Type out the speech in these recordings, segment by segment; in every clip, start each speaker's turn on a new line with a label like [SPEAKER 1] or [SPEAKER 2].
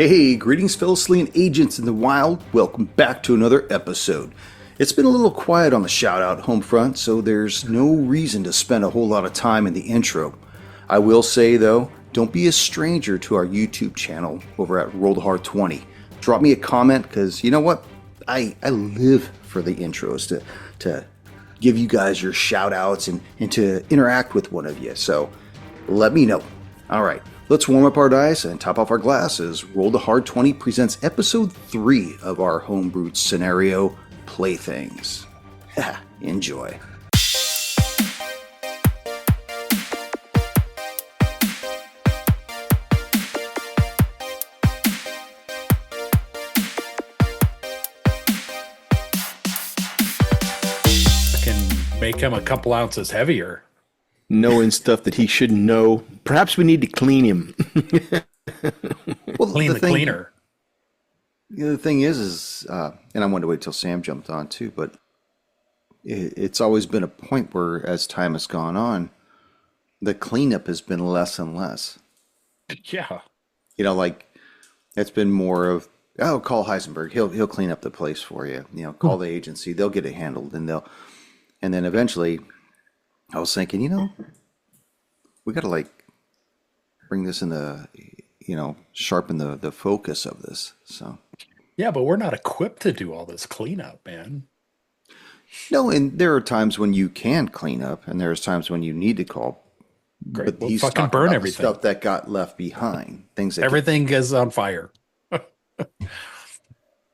[SPEAKER 1] Hey, greetings, fellow Slaying agents in the wild. Welcome back to another episode. It's been a little quiet on the shout-out home front, so there's no reason to spend a whole lot of time in the intro. I will say, though, don't be a stranger to our YouTube channel over at Roll20. Drop me a comment, because you know what? I live for the intros, to give you guys your shout-outs and to interact with one of you, so let me know. All right. Let's warm up our dice and top off our glasses. Roll20 presents episode 3 of our homebrewed scenario, Playthings. Enjoy.
[SPEAKER 2] I can make him a couple ounces heavier.
[SPEAKER 3] Knowing stuff that he shouldn't know. Perhaps we need to clean him.
[SPEAKER 1] Well,
[SPEAKER 2] Clean the cleaner.
[SPEAKER 1] The thing is, and I wanted to wait till Sam jumped on too, but it's always been a point where, as time has gone on, the cleanup has been less and less.
[SPEAKER 2] Yeah.
[SPEAKER 1] You know, like it's been more of, oh, call Heisenberg, he'll clean up the place for you. You know, call the agency, they'll get it handled, and then eventually. I was thinking, we got to like bring this in sharpen the focus of this. So,
[SPEAKER 2] Yeah, but we're not equipped to do all this cleanup, man.
[SPEAKER 1] no, and there are times when you can clean up, and there's times when you need to call.
[SPEAKER 2] Great.
[SPEAKER 1] But
[SPEAKER 2] We'll
[SPEAKER 1] he's
[SPEAKER 2] fucking
[SPEAKER 1] talking
[SPEAKER 2] burn
[SPEAKER 1] about
[SPEAKER 2] everything.
[SPEAKER 1] the stuff that got left behind, things that
[SPEAKER 2] Everything is on fire.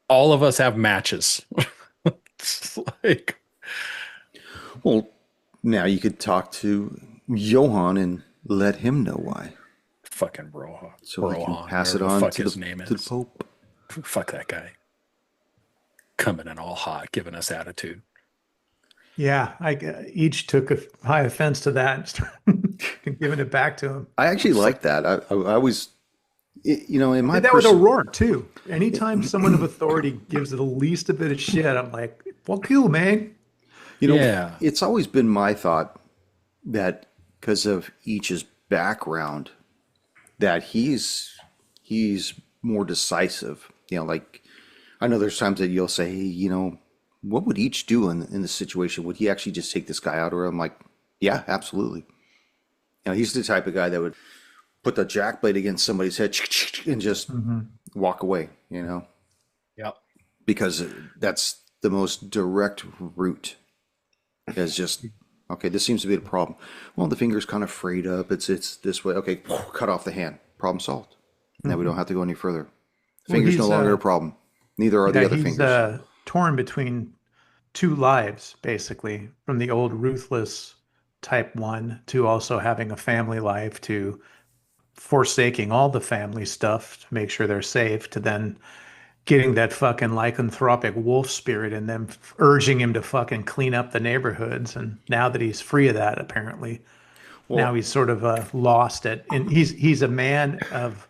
[SPEAKER 2] All of us have matches. It's like,
[SPEAKER 1] well, now you could talk to Johan and let him know why,
[SPEAKER 2] fucking Rohan.
[SPEAKER 1] so he can pass it
[SPEAKER 2] whatever
[SPEAKER 1] on
[SPEAKER 2] the fuck
[SPEAKER 1] to
[SPEAKER 2] his
[SPEAKER 1] the
[SPEAKER 2] name
[SPEAKER 1] to the
[SPEAKER 2] is.
[SPEAKER 1] Pope.
[SPEAKER 2] Fuck that guy. Coming in all hot, giving us attitude.
[SPEAKER 4] Yeah, each took a high offense to that and started giving it back to him.
[SPEAKER 1] I actually like that. I was, in my
[SPEAKER 4] And that with O'Rourke too. Anytime someone of authority gives it the least a bit of shit, I'm like, well, cool, man.
[SPEAKER 2] Yeah.
[SPEAKER 1] It's always been my thought that because of each's background, that he's more decisive. Like I know there's times that you'll say, hey, what would each do in this situation? Would he actually just take this guy out? Or I'm like, yeah, absolutely. He's the type of guy that would put the jack blade against somebody's head and just walk away,
[SPEAKER 2] Yep.
[SPEAKER 1] because that's the most direct route. Is just, okay, this seems to be the problem. Well, the finger's kind of frayed up. It's this way. Okay, cut off the hand. Problem solved. Now we don't have to go any further. Finger's no longer a problem. Neither are the other
[SPEAKER 4] he's
[SPEAKER 1] fingers.
[SPEAKER 4] torn between two lives, basically, from the old ruthless type one to also having a family life, to forsaking all the family stuff to make sure they're safe, to then getting that fucking lycanthropic wolf spirit in them, urging him to fucking clean up the neighborhoods. And now that he's free of that, apparently, now he's sort of lost it. And he's a man of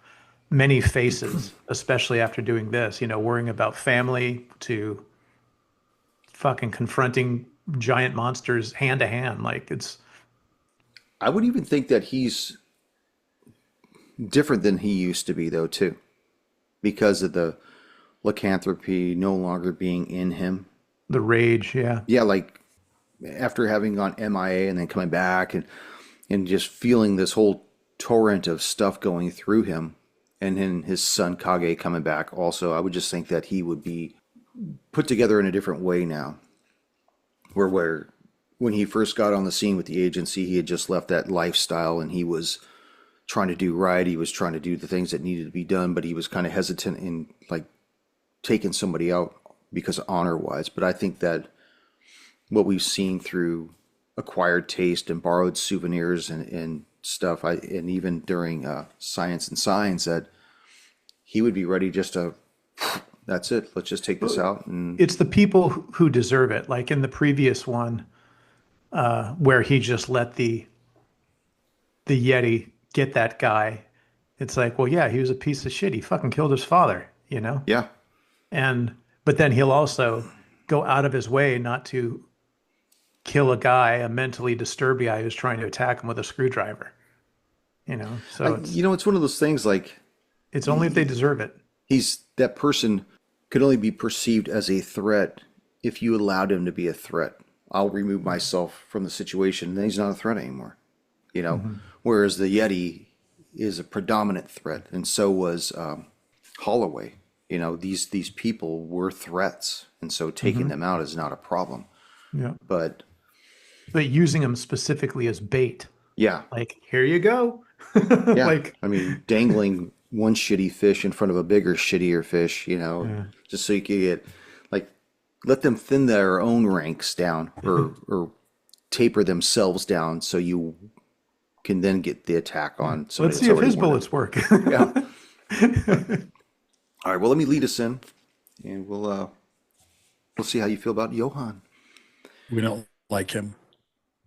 [SPEAKER 4] many faces, especially after doing this, worrying about family to fucking confronting giant monsters hand to hand. Like
[SPEAKER 1] I would even think that he's different than he used to be, though, too, because of the lycanthropy no longer being in him.
[SPEAKER 4] the rage. Yeah.
[SPEAKER 1] Yeah, like after having gone MIA and then coming back and just feeling this whole torrent of stuff going through him, and then his son Kage coming back also, I would just think that he would be put together in a different way now. Where when he first got on the scene with the agency, he had just left that lifestyle and he was trying to do right. He was trying to do the things that needed to be done, but he was kind of hesitant in like taking somebody out because honor wise. But I think that what we've seen through acquired taste and borrowed souvenirs and stuff, and even during Science and Signs, that he would be ready just to, that's it, let's just take this out. And
[SPEAKER 4] It's the people who deserve it. Like in the previous one, where he just let the Yeti get that guy. It's like, well, yeah, he was a piece of shit. He fucking killed his father, you know?
[SPEAKER 1] yeah,
[SPEAKER 4] But then he'll also go out of his way not to kill a guy, a mentally disturbed guy who's trying to attack him with a screwdriver. You know, so
[SPEAKER 1] it's one of those things like,
[SPEAKER 4] it's only if they deserve it.
[SPEAKER 1] That person could only be perceived as a threat if you allowed him to be a threat. I'll remove myself from the situation, and then he's not a threat anymore. Whereas the Yeti is a predominant threat, and so was Holloway. These people were threats, and so taking them out is not a problem.
[SPEAKER 4] Yeah.
[SPEAKER 1] But
[SPEAKER 4] using them specifically as bait.
[SPEAKER 1] yeah,
[SPEAKER 4] Like, here you go.
[SPEAKER 1] yeah.
[SPEAKER 4] Like,
[SPEAKER 1] I mean, dangling one shitty fish in front of a bigger, shittier fish, just so you can get, like, let them thin their own ranks down or taper themselves down so you can then get the attack on somebody.
[SPEAKER 4] let's see if his bullets work.
[SPEAKER 1] Yeah. All right, well, let me lead us in, and we'll see how you feel about Johan.
[SPEAKER 2] We don't like him.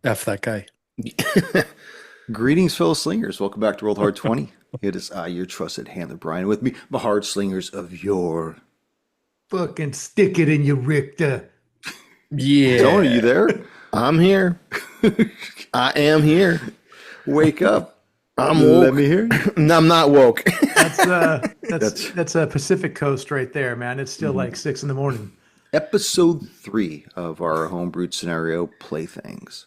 [SPEAKER 2] F that guy.
[SPEAKER 1] Greetings, fellow slingers. Welcome back to World Hard 20. It is I, your trusted handler, Brian, with me, the hard slingers of yore.
[SPEAKER 4] Fucking stick it in your Richter.
[SPEAKER 3] Yeah.
[SPEAKER 1] Tony, are you there?
[SPEAKER 3] I'm here. I am here.
[SPEAKER 1] Wake up.
[SPEAKER 3] I'm woke.
[SPEAKER 1] Let me hear you.
[SPEAKER 3] No, I'm not woke.
[SPEAKER 4] That's a Pacific Coast right there, man. It's still like 6 a.m.
[SPEAKER 1] Episode 3 of our homebrewed scenario, Playthings.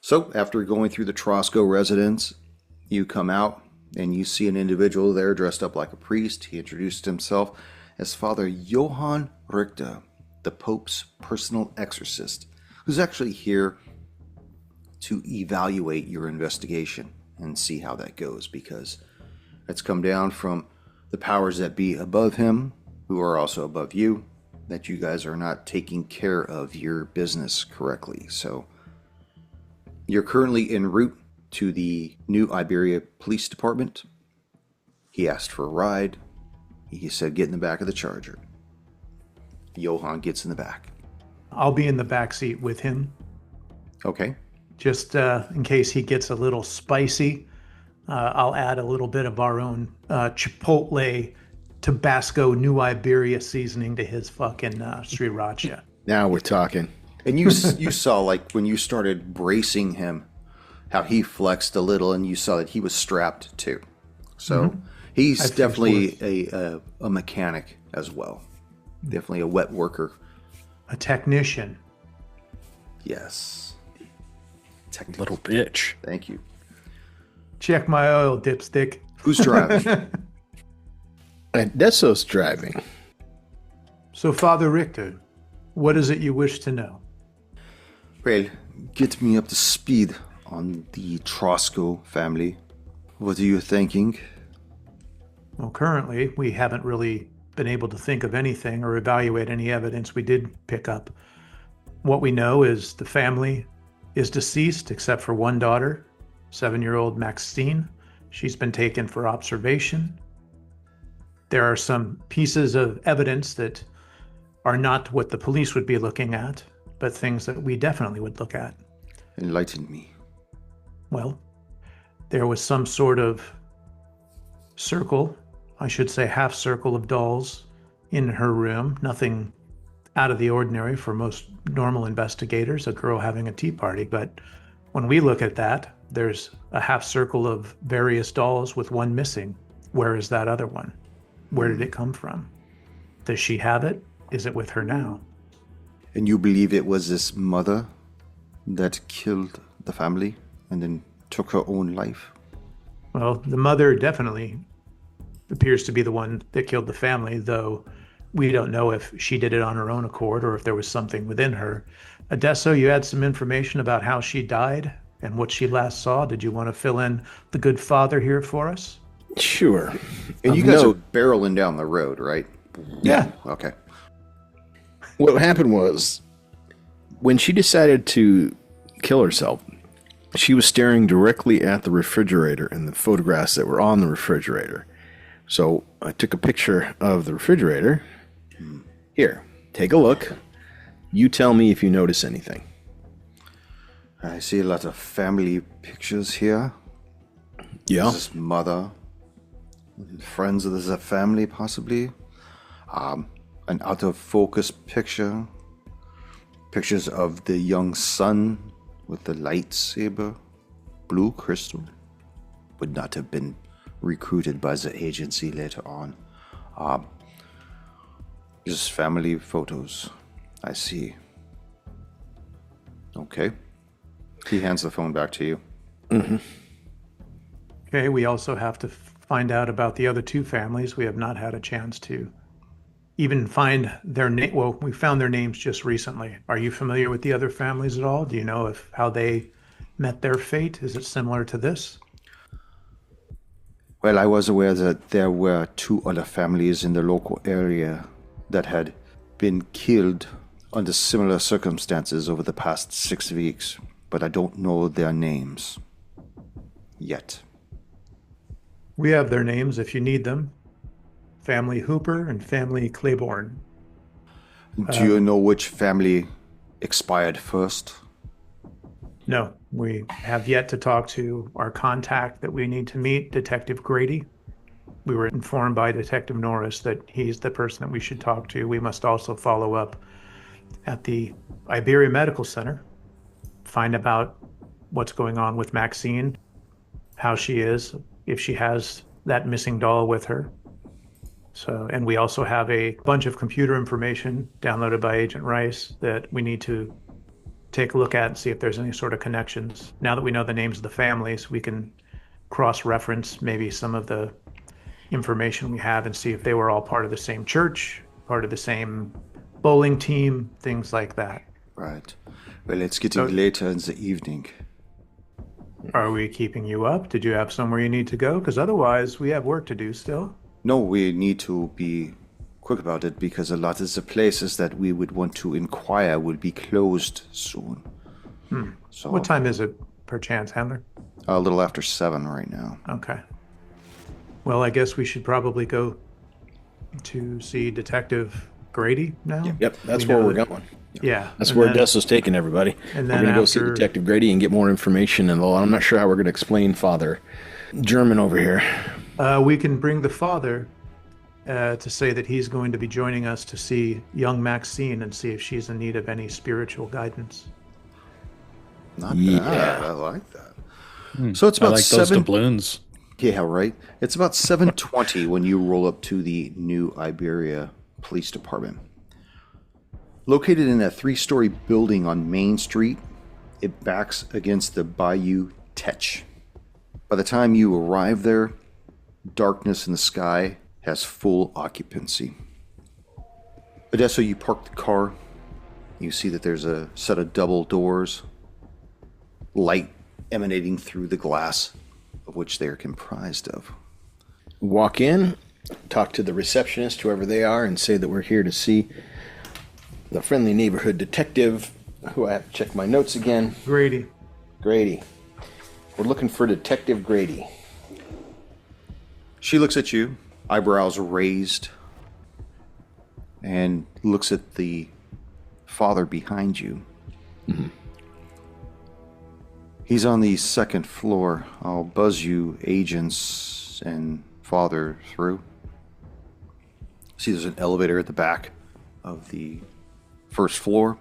[SPEAKER 1] So, after going through the Trasco residence, you come out and you see an individual there dressed up like a priest. He introduced himself as Father Johann Richter, the Pope's personal exorcist, who's actually here to evaluate your investigation and see how that goes, because it's come down from the powers that be above him, who are also above you, that you guys are not taking care of your business correctly. So you're currently en route to the New Iberia Police Department. He asked for a ride. He said, get in the back of the Charger. Johan gets in the back.
[SPEAKER 4] I'll be in the back seat with him,
[SPEAKER 1] Okay.
[SPEAKER 4] just in case he gets a little spicy. I'll add a little bit of our own Chipotle Tabasco New Iberia seasoning to his fucking sriracha.
[SPEAKER 3] Now we're talking.
[SPEAKER 1] And you saw, like, when you started bracing him, how he flexed a little, and you saw that he was strapped too. So he's definitely a mechanic as well. Definitely a wet worker.
[SPEAKER 4] A technician.
[SPEAKER 1] Yes.
[SPEAKER 2] Little bitch.
[SPEAKER 1] Thank you.
[SPEAKER 4] Check my oil, dipstick.
[SPEAKER 1] Who's driving?
[SPEAKER 3] And Desso's driving.
[SPEAKER 4] So, Father Richter, what is it you wish to know?
[SPEAKER 1] Well, get me up to speed on the Trasco family. What are you thinking?
[SPEAKER 4] Well, currently, we haven't really been able to think of anything or evaluate any evidence we did pick up. What we know is the family is deceased except for one daughter, 7-year-old Maxine. She's been taken for observation. There are some pieces of evidence that are not what the police would be looking at, but things that we definitely would look at.
[SPEAKER 1] Enlighten me.
[SPEAKER 4] Well, there was some sort of circle, I should say half circle of dolls in her room. Nothing out of the ordinary for most normal investigators, a girl having a tea party. But when we look at that, there's a half circle of various dolls with one missing. Where is that other one? Where did it come from? Does she have it? Is it with her now?
[SPEAKER 1] And you believe it was this mother that killed the family and then took her own life?
[SPEAKER 4] Well, the mother definitely appears to be the one that killed the family, though we don't know if she did it on her own accord or if there was something within her. Adesso, you had some information about how she died and what she last saw. Did you want to fill in the good father here for us?
[SPEAKER 3] Sure.
[SPEAKER 1] And you guys are barreling down the road, right?
[SPEAKER 4] Yeah.
[SPEAKER 1] Okay.
[SPEAKER 3] What happened was, when she decided to kill herself, she was staring directly at the refrigerator and the photographs that were on the refrigerator. So I took a picture of the refrigerator. Here, take a look. You tell me if you notice anything.
[SPEAKER 1] I see a lot of family pictures here.
[SPEAKER 3] Yeah.
[SPEAKER 1] This is mother. Friends of the family, possibly. An out of focus picture. Pictures of the young son with the lightsaber. Blue crystal. Would not have been recruited by the agency later on. Just family photos. I see. Okay. He hands the phone back to you.
[SPEAKER 4] Okay, we also have to find out about the other two families. We have not had a chance to even find their name. Well, we found their names just recently. Are you familiar with the other families at all? Do you know how they met their fate? Is it similar to this?
[SPEAKER 1] Well, I was aware that there were 2 other families in the local area that had been killed under similar circumstances over the past 6 weeks, but I don't know their names yet.
[SPEAKER 4] We have their names if you need them. Family Hooper and Family Claiborne.
[SPEAKER 1] Do you know which family expired first?
[SPEAKER 4] No, we have yet to talk to our contact that we need to meet, Detective Grady. We were informed by Detective Norris that he's the person that we should talk to. We must also follow up at the Iberia Medical Center, find about what's going on with Maxine, how she is, if she has that missing doll with her. So, and we also have a bunch of computer information downloaded by Agent Rice that we need to take a look at and see if there's any sort of connections. Now that we know the names of the families, we can cross-reference maybe some of the information we have and see if they were all part of the same church, part of the same bowling team, things like that.
[SPEAKER 1] Right. Well, it's getting later in the evening.
[SPEAKER 4] Are we keeping you up? Did you have somewhere you need to go? Because otherwise, we have work to do still.
[SPEAKER 1] No, we need to be quick about it because a lot of the places that we would want to inquire will be closed soon. So
[SPEAKER 4] What time is it, perchance, Handler?
[SPEAKER 1] a little after 7 right now.
[SPEAKER 4] Okay. Well, I guess we should probably go to see Detective Grady now.
[SPEAKER 3] Yep, that's
[SPEAKER 4] We
[SPEAKER 3] where
[SPEAKER 4] know
[SPEAKER 3] we're
[SPEAKER 4] that-
[SPEAKER 3] going.
[SPEAKER 4] Yeah.
[SPEAKER 3] That's
[SPEAKER 4] and
[SPEAKER 3] where
[SPEAKER 4] then-
[SPEAKER 3] Desso's taking everybody.
[SPEAKER 4] and
[SPEAKER 3] We're
[SPEAKER 4] then
[SPEAKER 3] going to go see
[SPEAKER 4] after-
[SPEAKER 3] Detective Grady and get more information. And I'm not sure how we're going to explain Father German over here.
[SPEAKER 4] We can bring the father to say that he's going to be joining us to see young Maxine and see if she's in need of any spiritual guidance.
[SPEAKER 1] Not
[SPEAKER 3] Yeah.
[SPEAKER 1] bad. I like that. So it's
[SPEAKER 2] I
[SPEAKER 1] about
[SPEAKER 2] like those
[SPEAKER 1] 7.
[SPEAKER 2] doubloons.
[SPEAKER 1] Yeah, right. It's about 7:20 when you roll up to the new Iberia Police Department. Located in a 3-story building on Main Street, it backs against the Bayou Teche. By the time you arrive there, darkness in the sky has full occupancy. Odesso, you park the car. You see that there's a set of double doors, light emanating through the glass of which they are comprised of.
[SPEAKER 3] Walk in, talk to the receptionist, whoever they are, and say that we're here to see the friendly neighborhood detective, who I have to check my notes again.
[SPEAKER 4] Grady.
[SPEAKER 3] Grady. We're looking for Detective Grady.
[SPEAKER 1] She looks at you, eyebrows raised, and looks at the father behind you. He's on the 2nd floor. I'll buzz you agents and father through. See, there's an elevator at the back of the 1st floor.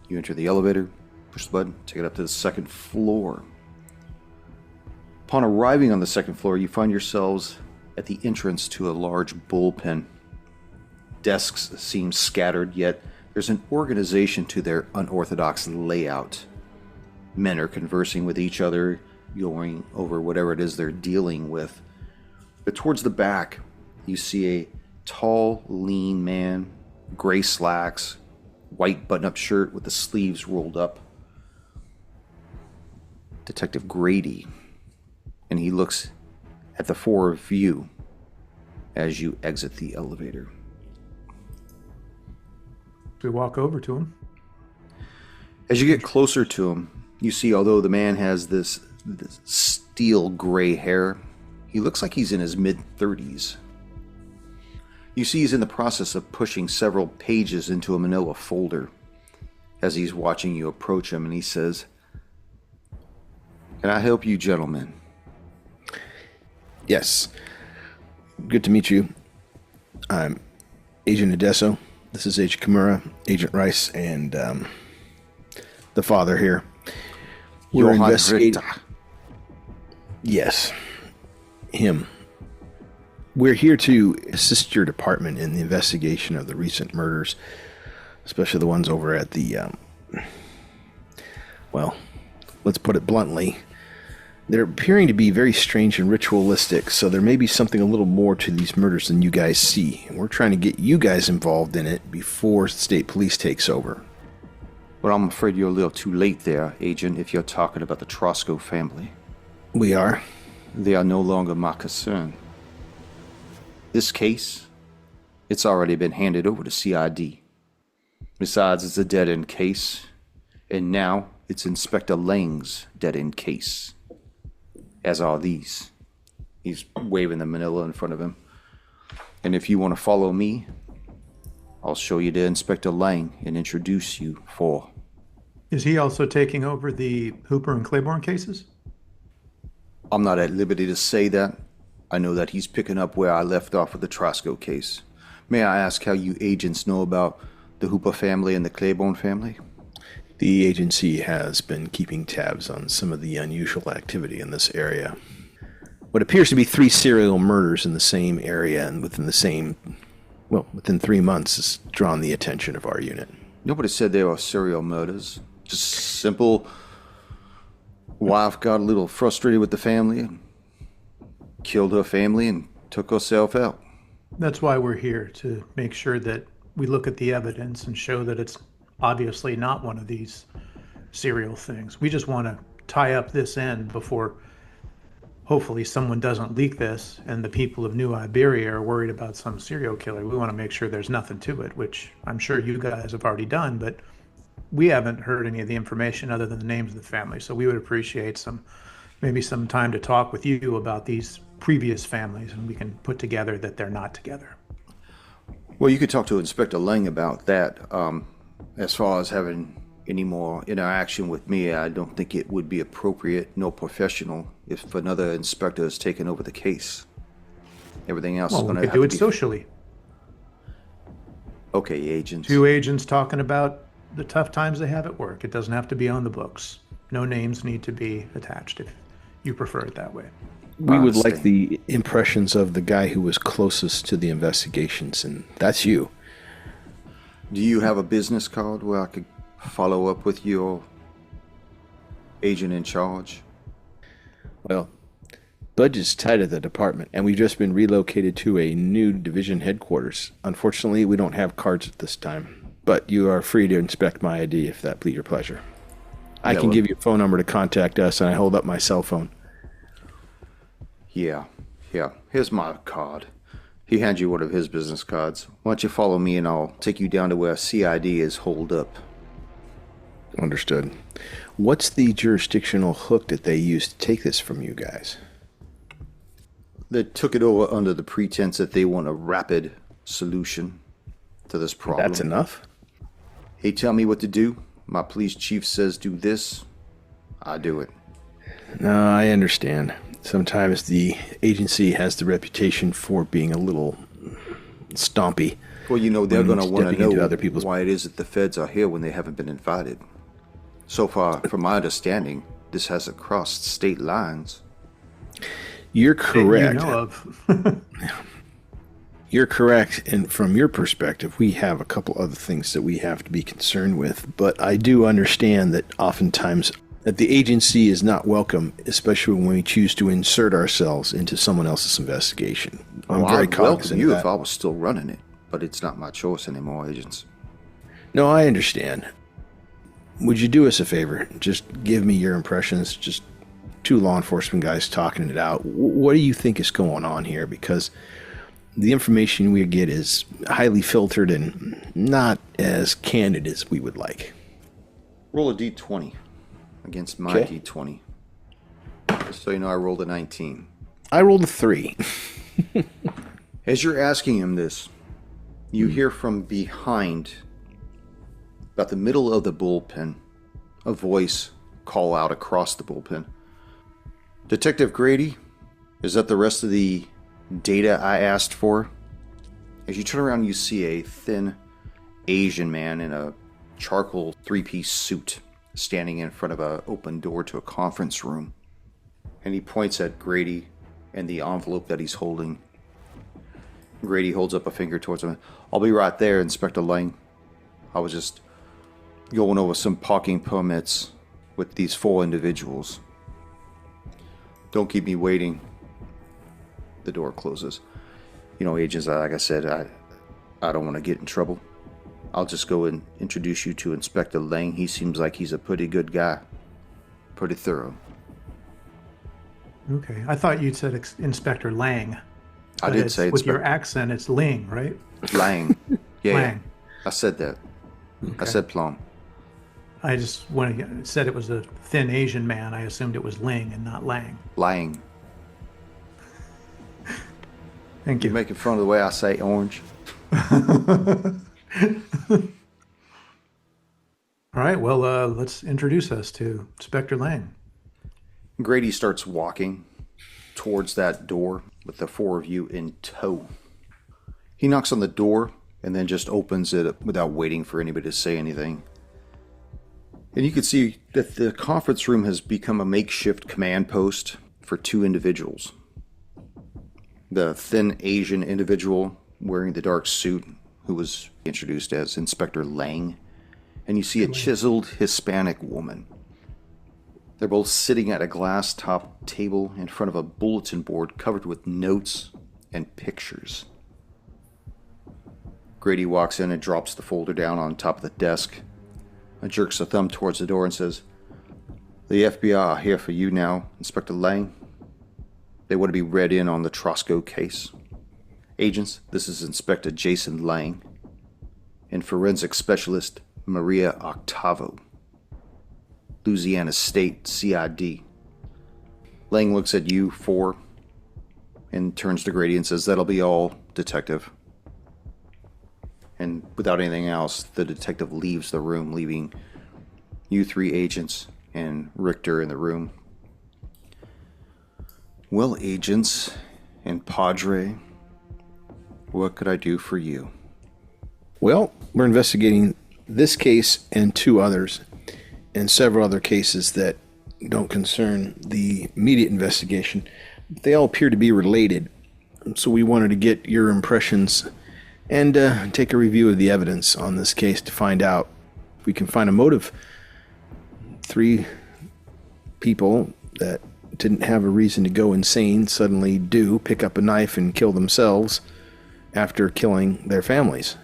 [SPEAKER 1] You enter the elevator, push the button, take it up to the 2nd floor. Upon arriving on the 2nd floor, you find yourselves at the entrance to a large bullpen. Desks seem scattered, yet there's an organization to their unorthodox layout. Men are conversing with each other, going over whatever it is they're dealing with. But towards the back, you see a tall, lean man, gray slacks, white button-up shirt with the sleeves rolled up. Detective Grady. And he looks at the 4 of you as you exit the elevator.
[SPEAKER 4] We walk over to him.
[SPEAKER 1] As you get closer to him, you see, although the man has this steel gray hair, he looks like he's in his mid-30s. You see he's in the process of pushing several pages into a manila folder as he's watching you approach him, and he says, "Can I help you, gentlemen?"
[SPEAKER 3] Yes. Good to meet you. I'm Agent Odesso. This is Agent Kimura, Agent Rice, and the father here. We're investigating.
[SPEAKER 1] Richter.
[SPEAKER 3] Yes, him. We're here to assist your department in the investigation of the recent murders, especially the ones over at the, well, let's put it bluntly. They're appearing to be very strange and ritualistic, so there may be something a little more to these murders than you guys see. And we're trying to get you guys involved in it before state police takes over.
[SPEAKER 1] Well, I'm afraid you're a little too late there, Agent, if you're talking about the Trasco family.
[SPEAKER 3] We are.
[SPEAKER 1] They are no longer my concern. This case, it's already been handed over to CID. Besides, it's a dead-end case, and now it's Inspector Lang's dead-end case. As are these. He's waving the manila in front of him. And if you want to follow me, I'll show you to Inspector Lang and introduce you for...
[SPEAKER 4] Is he also taking over the Hooper and Claiborne cases?
[SPEAKER 1] I'm not at liberty to say that. I know that he's picking up where I left off with the Trasco case. May I ask how you agents know about the Hooper family and the Claiborne family?
[SPEAKER 3] The agency has been keeping tabs on some of the unusual activity in this area. What appears to be 3 serial murders in the same area and within 3 months has drawn the attention of our unit.
[SPEAKER 1] Nobody said they were serial murders. Just simple... Wife got a little frustrated with the family and killed her family and took herself out.
[SPEAKER 4] That's why we're here, to make sure that we look at the evidence and show that it's obviously not one of these serial things. We just want to tie up this end before hopefully someone doesn't leak this and the people of New Iberia are worried about some serial killer. We want to make sure there's nothing to it, which I'm sure you guys have already done, but we haven't heard any of the information other than the names of the family. So we would appreciate maybe some time to talk with you about these previous families, and we can put together that they're not together.
[SPEAKER 1] Well, you could talk to Inspector Lang about that. As far as having any more interaction with me, I don't think it would be appropriate nor professional if another inspector has taken over the case. Everything else is going to have to
[SPEAKER 4] do it
[SPEAKER 1] be...
[SPEAKER 4] socially.
[SPEAKER 1] Okay, agents.
[SPEAKER 4] 2 agents talking about the tough times they have at work. It doesn't have to be on the books. No names need to be attached if you prefer it that way.
[SPEAKER 3] We would like the impressions of the guy who was closest to the investigations, and that's you.
[SPEAKER 1] Do you have a business card where I could follow up with your agent in charge?
[SPEAKER 3] Well, budget's tight at the department, and we've just been relocated to a new division headquarters. Unfortunately, we don't have cards at this time. But you are free to inspect my ID if that be your pleasure. I can give you a phone number to contact us, and I hold up my cell phone.
[SPEAKER 1] Yeah. Here's my card. He hands you one of his business cards. Why don't you follow me and I'll take you down to where CID is holed up.
[SPEAKER 3] Understood. What's the jurisdictional hook that they used to take this from you guys?
[SPEAKER 1] They took it over under the pretense that they want a rapid solution to this problem.
[SPEAKER 3] That's enough?
[SPEAKER 1] He tell me what to do. My police chief says do this. I do it.
[SPEAKER 3] No, I understand. Sometimes the agency has the reputation for being a little stompy.
[SPEAKER 1] Well, they're going to want to know
[SPEAKER 3] other people's...
[SPEAKER 1] why it is that the feds are here when they haven't been invited. So far, from my understanding, this hasn't crossed state lines.
[SPEAKER 3] You're correct.
[SPEAKER 4] That you know of.
[SPEAKER 3] You're correct, and from your perspective, we have a couple other things that we have to be concerned with, but I do understand that oftentimes that the agency is not welcome, especially when we choose to insert ourselves into someone else's investigation. I'm very cognizant
[SPEAKER 1] welcome you
[SPEAKER 3] of that.
[SPEAKER 1] if I was still running it, but it's not my choice anymore, agents.
[SPEAKER 3] No, I understand. Would you do us a favor? Just give me your impressions, just 2 law enforcement guys talking it out. What do you think is going on here? Because the information we get is highly filtered and not as candid as we would like.
[SPEAKER 1] Roll a d20 against my d20. Just so you know, I rolled a 19.
[SPEAKER 3] I rolled a 3.
[SPEAKER 1] As you're asking him this, you hear from behind, about the middle of the bullpen, a voice call out across the bullpen. Detective Grady, is that the rest of the data I asked for? As you turn around, you see a thin Asian man in a charcoal 3-piece suit standing in front of an open door to a conference room. And he points at Grady and the envelope that he's holding. Grady holds up a finger towards him. I'll be right there, Inspector Lang. I was just going over some parking permits with these 4 individuals. Don't keep me waiting. The door closes. You know, agents, like I said, I don't want to get in trouble. I'll just go and introduce you to Inspector Lang. He seems like he's a pretty good guy. Pretty thorough.
[SPEAKER 4] Okay. I thought you'd said Inspector Lang.
[SPEAKER 1] I did say
[SPEAKER 4] with your accent, it's Ling, right?
[SPEAKER 1] Lang. Yeah,
[SPEAKER 4] Lang.
[SPEAKER 1] I said that.
[SPEAKER 4] Okay.
[SPEAKER 1] I said Plum.
[SPEAKER 4] I just, when it said it was a thin Asian man, I assumed it was Ling and not Lang.
[SPEAKER 1] Lang.
[SPEAKER 4] Thank you.
[SPEAKER 1] You're making fun of the way I say orange.
[SPEAKER 4] All right, well, let's introduce us to Inspector Lang.
[SPEAKER 1] Grady starts walking towards that door with the 4 of you in tow. He knocks on the door and then just opens it without waiting for anybody to say anything. And you can see that the conference room has become a makeshift command post for 2 individuals. The thin Asian individual wearing the dark suit, who was introduced as Inspector Lang, and you see a chiseled Hispanic woman. They're both sitting at a glass-top table in front of a bulletin board covered with notes and pictures. Grady walks in and drops the folder down on top of the desk and jerks a thumb towards the door and says, "The FBI are here for you now, Inspector Lang. They want to be read in on the Trasco case. Agents, this is Inspector Jason Lang and Forensic Specialist Maria Octavo, Louisiana State CID." Lang looks at you 4 and turns to Grady and says, "That'll be all, Detective." And without anything else, the detective leaves the room, leaving you 3 agents and Richter in the room. Well, agents and Padre, what could I do for you?
[SPEAKER 3] Well, we're investigating this case and 2 others, and several other cases that don't concern the immediate investigation. They all appear to be related, so we wanted to get your impressions and take a review of the evidence on this case to find out if we can find a motive. 3 people that didn't have a reason to go insane suddenly do pick up a knife and kill themselves after killing their families.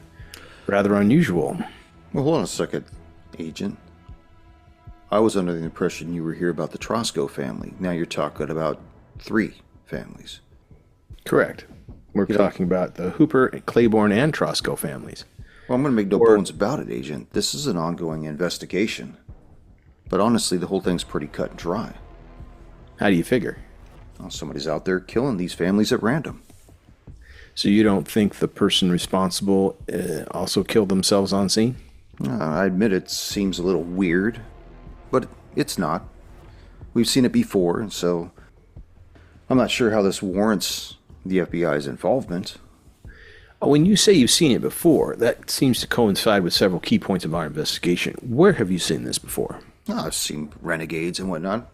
[SPEAKER 3] Rather unusual.
[SPEAKER 1] Well, hold on a second, Agent. I was under the impression you were here about the Trasco family. Now you're talking about 3 families.
[SPEAKER 3] Correct. We're talking about the Hooper, Claiborne, and Trasco families.
[SPEAKER 1] Well, I'm going to make no bones about it, Agent. This is an ongoing investigation. But honestly, the whole thing's pretty cut and dry.
[SPEAKER 3] How do you figure?
[SPEAKER 1] Well, somebody's out there killing these families at random.
[SPEAKER 3] So you don't think the person responsible also killed themselves on scene?
[SPEAKER 1] I admit it seems a little weird, but it's not. We've seen it before, so I'm not sure how this warrants the FBI's involvement.
[SPEAKER 3] When you say you've seen it before, that seems to coincide with several key points of our investigation. Where have you seen this before?
[SPEAKER 1] I've seen renegades and whatnot.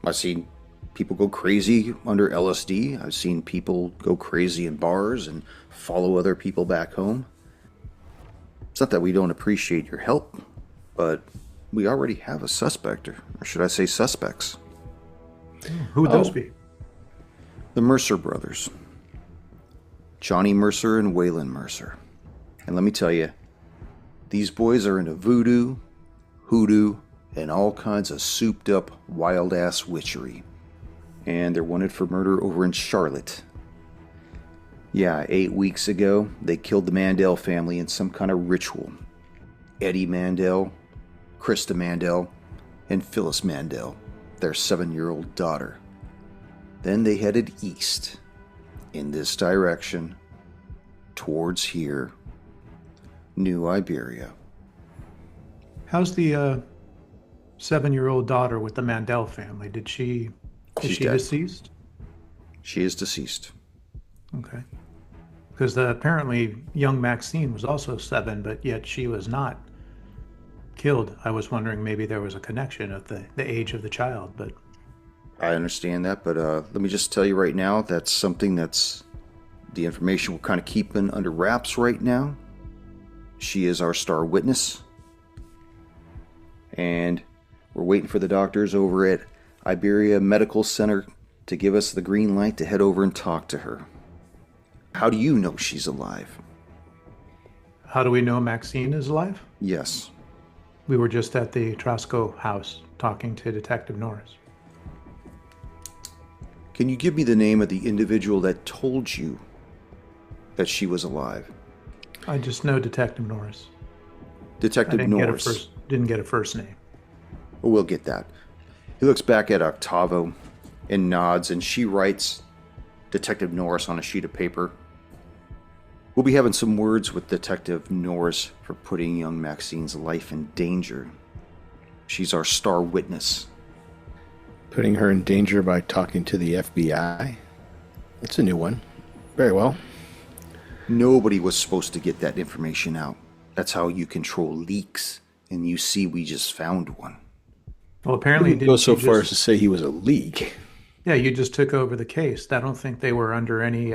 [SPEAKER 1] I've seen people go crazy under LSD. I've seen people go crazy in bars and follow other people back home. It's not that we don't appreciate your help, but we already have a suspect, or should I say suspects.
[SPEAKER 4] Who would those be?
[SPEAKER 1] The Mercer brothers. Johnny Mercer and Waylon Mercer. And let me tell you, these boys are into voodoo, hoodoo, and all kinds of souped up wild-ass witchery. And they're wanted for murder over in Charlotte. Yeah, 8 weeks ago, they killed the Mandel family in some kind of ritual. Eddie Mandel, Krista Mandel, and Phyllis Mandel, their 7-year-old daughter. Then they headed east, in this direction, towards here, New Iberia.
[SPEAKER 4] How's the 7-year-old daughter with the Mandel family? Is she
[SPEAKER 1] dead.
[SPEAKER 4] deceased?
[SPEAKER 1] She is deceased.
[SPEAKER 4] Okay. Because apparently young Maxine was also 7, but yet she was not killed. I was wondering maybe there was a connection of the age of the child, but...
[SPEAKER 1] I understand that, but let me just tell you right now, that's something that's The information we're kind of keeping under wraps right now. She is our star witness. And we're waiting for the doctors over at Iberia Medical Center to give us the green light to head over and talk to her. How do you know she's alive?
[SPEAKER 4] How do we know Maxine is alive?
[SPEAKER 1] Yes.
[SPEAKER 4] We were just at the Trasco house talking to Detective Norris.
[SPEAKER 1] Can you give me the name of the individual that told you that she was alive?
[SPEAKER 4] I just know Detective Norris.
[SPEAKER 1] Detective Norris.
[SPEAKER 4] Didn't get a first name.
[SPEAKER 1] Well, we'll get that. He looks back at Octavo and nods, and she writes Detective Norris on a sheet of paper. We'll be having some words with Detective Norris for putting young Maxine's life in danger. She's our star witness.
[SPEAKER 3] Putting her in danger by talking to the FBI? That's a new one. Very well.
[SPEAKER 1] Nobody was supposed to get that information out. That's how you control leaks. And you see, we just found one.
[SPEAKER 4] Well, apparently
[SPEAKER 3] I didn't go so far as to say he was a leak.
[SPEAKER 4] Yeah, you just took over the case. I don't think they were under any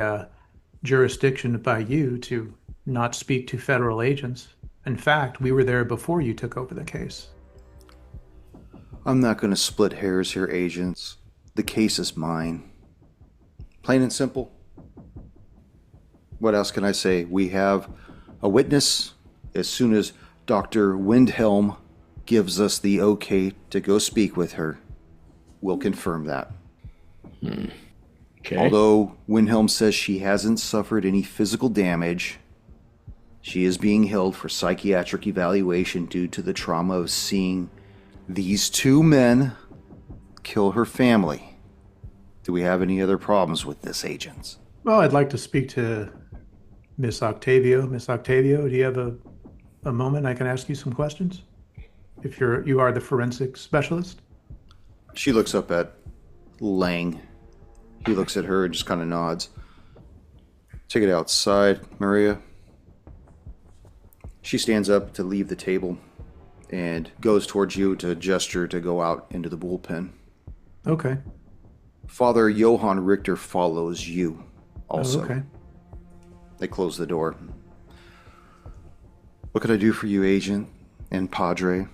[SPEAKER 4] jurisdiction by you to not speak to federal agents. In fact, we were there before you took over the case.
[SPEAKER 1] I'm not going to split hairs here, agents. The case is mine. Plain and simple. What else can I say? We have a witness. As soon as Dr. Windhelm gives us the okay to go speak with her, we'll confirm that.
[SPEAKER 3] Okay.
[SPEAKER 1] Although Windhelm says she hasn't suffered any physical damage, she is being held for psychiatric evaluation due to the trauma of seeing these two men kill her family. Do we have any other problems with this, agents?
[SPEAKER 4] Well, I'd like to speak to Miss Octavio. Miss Octavio, do you have a moment I can ask you some questions? If you are the forensic specialist?
[SPEAKER 1] She looks up at Lang. He looks at her and just kind of nods. Take it outside, Maria. She stands up to leave the table and goes towards you to gesture to go out into the bullpen.
[SPEAKER 4] Okay.
[SPEAKER 1] Father Johann Richter follows you also.
[SPEAKER 4] Oh, okay.
[SPEAKER 1] They close the door. What could I do for you, Agent and Padre?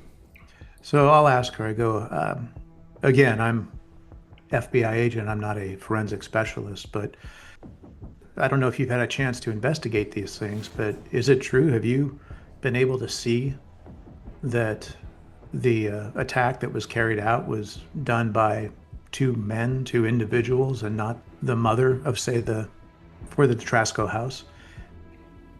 [SPEAKER 4] So I'll ask her. I go, again, I'm FBI agent. I'm not a forensic specialist, but I don't know if you've had a chance to investigate these things, but is it true? Have you been able to see that the attack that was carried out was done by two men, two individuals, and not the mother of, say, for the Trasco house?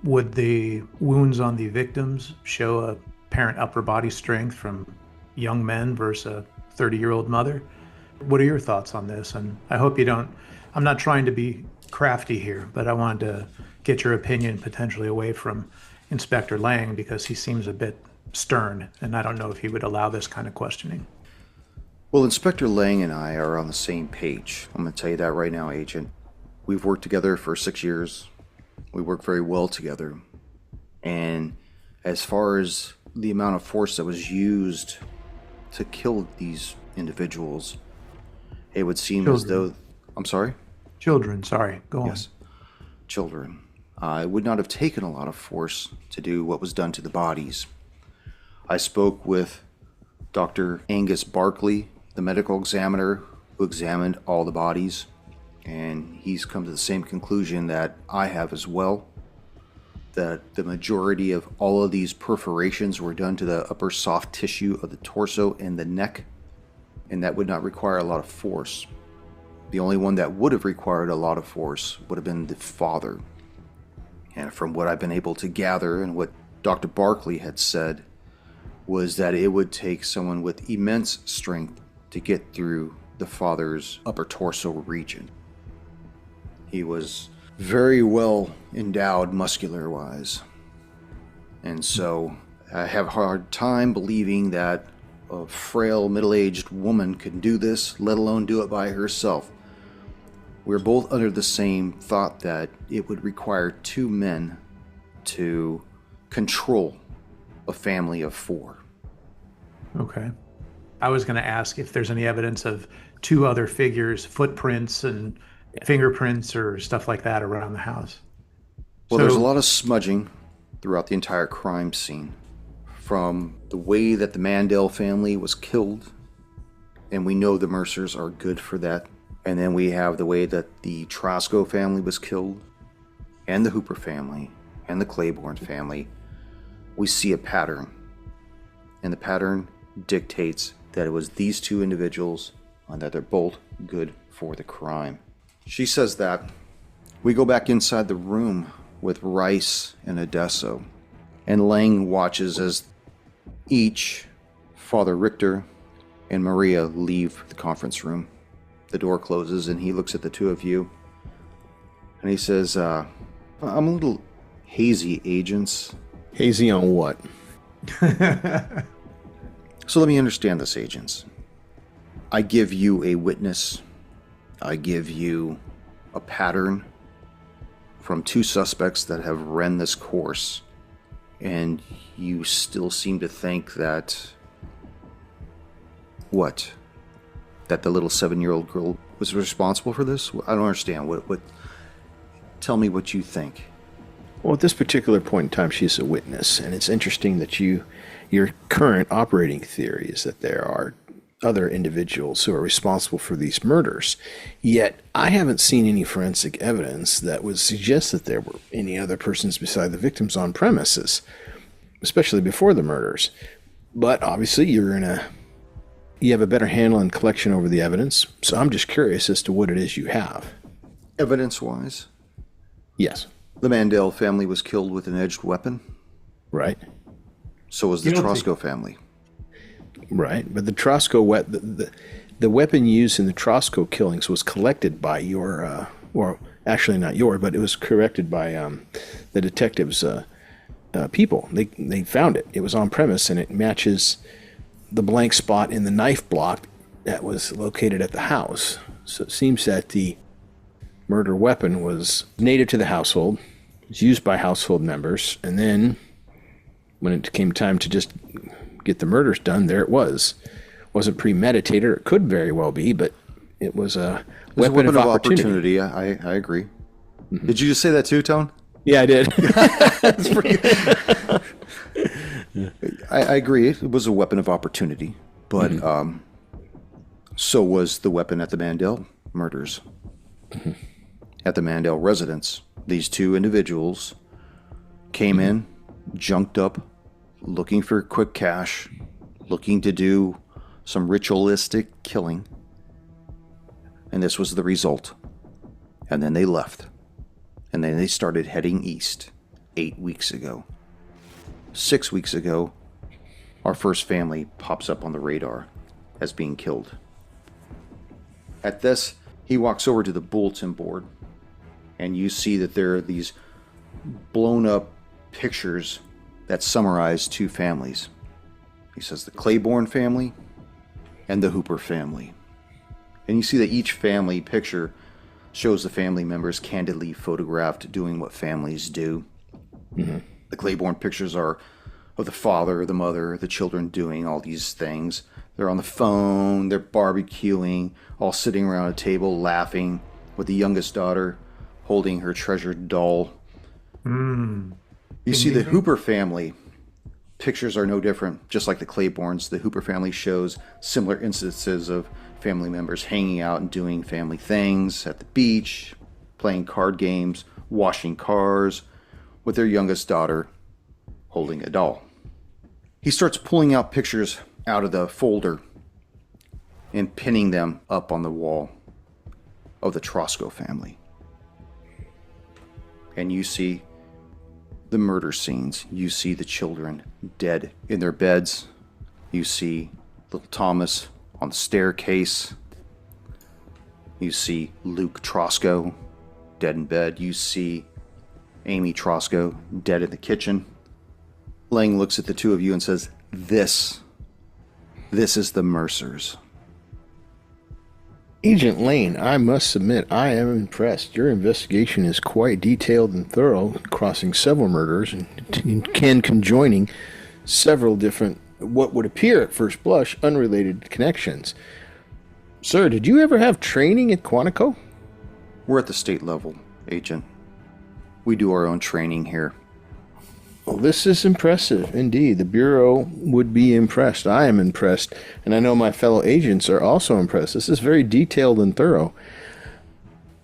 [SPEAKER 4] Would the wounds on the victims show a apparent upper body strength from young men versus a 30-year-old mother? What are your thoughts on this? And I hope you don't, I'm not trying to be crafty here, but I wanted to get your opinion potentially away from Inspector Lang because he seems a bit stern, and I don't know if he would allow this kind of questioning.
[SPEAKER 1] Well, Inspector Lang and I are on the same page. I'm going to tell you that right now, Agent. We've worked together for 6 years. We work very well together. And as far as the amount of force that was used to kill these individuals, it would seem as though... I'm sorry?
[SPEAKER 4] Children, sorry. Go on.
[SPEAKER 1] Yes. Children. It would not have taken a lot of force to do what was done to the bodies. I spoke with Dr. Angus Barkley, the medical examiner who examined all the bodies, and he's come to the same conclusion that I have as well, that the majority of all of these perforations were done to the upper soft tissue of the torso and the neck, and that would not require a lot of force. The only one that would have required a lot of force would have been the father. And from what I've been able to gather and what Dr. Barkley had said was that it would take someone with immense strength to get through the father's upper torso region. He was very well endowed muscular-wise. And so I have a hard time believing that a frail middle-aged woman could do this, let alone do it by herself. We're both under the same thought that it would require two men to control a family of four.
[SPEAKER 4] Okay. I was going to ask if there's any evidence of two other figures, footprints, and fingerprints or stuff like that around the house.
[SPEAKER 1] Well, there's a lot of smudging throughout the entire crime scene. From the way that the Mandel family was killed, and we know the Mercers are good for that. And then we have the way that the Trasco family was killed, and the Hooper family, and the Claiborne family. We see a pattern. And the pattern dictates that it was these two individuals and that they're both good for the crime. She says that. We go back inside the room with Rice and Odesso, and Lang watches as each, Father Richter and Maria, leave the conference room. The door closes and he looks at the two of you and he says, I'm a little hazy, agents.
[SPEAKER 3] Hazy on what?
[SPEAKER 1] So let me understand this, agents. I give you a witness. I give you a pattern from two suspects that have run this course. And you still seem to think that... What? That the little 7-year-old girl was responsible for this? I don't understand. What? Tell me what you think.
[SPEAKER 3] Well, at this particular point in time, she's a witness, and it's interesting that your current operating theory is that there are other individuals who are responsible for these murders. Yet, I haven't seen any forensic evidence that would suggest that there were any other persons beside the victims on premises, especially before the murders. But obviously, you have a better handle and collection over the evidence, so I'm just curious as to what it is you have.
[SPEAKER 1] Evidence-wise?
[SPEAKER 3] Yes.
[SPEAKER 1] The Mandel family was killed with an edged weapon.
[SPEAKER 3] Right.
[SPEAKER 1] So was the Trasco family.
[SPEAKER 3] Right, but the Trasco the weapon used in the Trasco killings was collected by your, or actually not your, but it was corrected by the detectives' people. They found it. It was on premise, and it matches the blank spot in the knife block that was located at the house. So it seems that the murder weapon was native to the household, was used by household members, and then when it came time to just get the murders done, there it was. Wasn't premeditated, or it could very well be, but it was a weapon of opportunity.
[SPEAKER 1] I agree. Mm-hmm. Did you just say that too, Tone?
[SPEAKER 3] Yeah, I did.
[SPEAKER 1] I agree. It was a weapon of opportunity, but so was the weapon at the Mandel murders. Mm-hmm. At the Mandel residence, these two individuals came in, junked up, looking for quick cash, looking to do some ritualistic killing, and this was the result. And then they left, and then they started heading east 8 weeks ago. 6 weeks ago, our first family pops up on the radar as being killed. At this, he walks over to the bulletin board, and you see that there are these blown up pictures that summarize two families. He says the Claiborne family and the Hooper family. And you see that each family picture shows the family members candidly photographed doing what families do. Mm-hmm. The Claiborne pictures are of the father, the mother, the children doing all these things. They're on the phone, they're barbecuing, all sitting around a table laughing, with the youngest daughter holding her treasured doll. You see the Hooper family. Pictures are no different. Just like the Claibornes, the Hooper family shows similar instances of family members hanging out and doing family things at the beach, playing card games, washing cars, with their youngest daughter holding a doll. He starts pulling out pictures out of the folder and pinning them up on the wall of the Trasco family. And you see the murder scenes. You see the children dead in their beds. You see little Thomas on the staircase. You see Luke Trasco dead in bed. You see Amy Trasco dead in the kitchen. Lang looks at the two of you and says, This is the Mercers.
[SPEAKER 3] Agent Lane, I must submit, I am impressed. Your investigation is quite detailed and thorough, crossing several murders and conjoining several different, what would appear at first blush, unrelated connections. Sir, did you ever have training at Quantico?
[SPEAKER 1] We're at the state level, Agent. We do our own training here.
[SPEAKER 3] Well, this is impressive indeed. The Bureau would be impressed. I am impressed, and I know my fellow agents are also impressed. This is very detailed and thorough.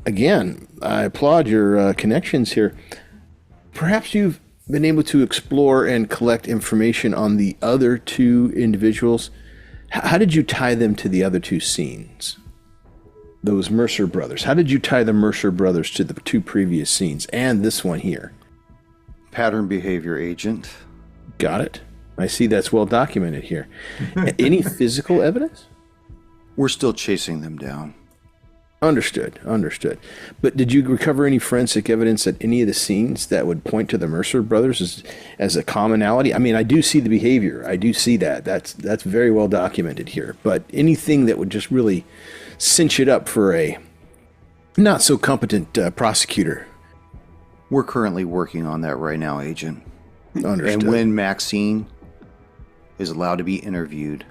[SPEAKER 3] Again, I applaud your connections here. Perhaps you've been able to explore and collect information on the other two individuals. How did you tie them to the other two scenes? Those Mercer brothers. How did you tie the Mercer brothers to the two previous scenes and this one here?
[SPEAKER 1] Pattern behavior, Agent.
[SPEAKER 3] Got it. I see that's well documented here. Any physical evidence?
[SPEAKER 1] We're still chasing them down.
[SPEAKER 3] Understood. But did you recover any forensic evidence at any of the scenes that would point to the Mercer brothers as a commonality? I mean, I do see the behavior. I do see that. That's very well documented here. But anything that would just really cinch it up for a not so competent prosecutor?
[SPEAKER 1] We're currently working on that right now, Agent.
[SPEAKER 3] Understood.
[SPEAKER 1] And when Maxine is allowed to be interviewed,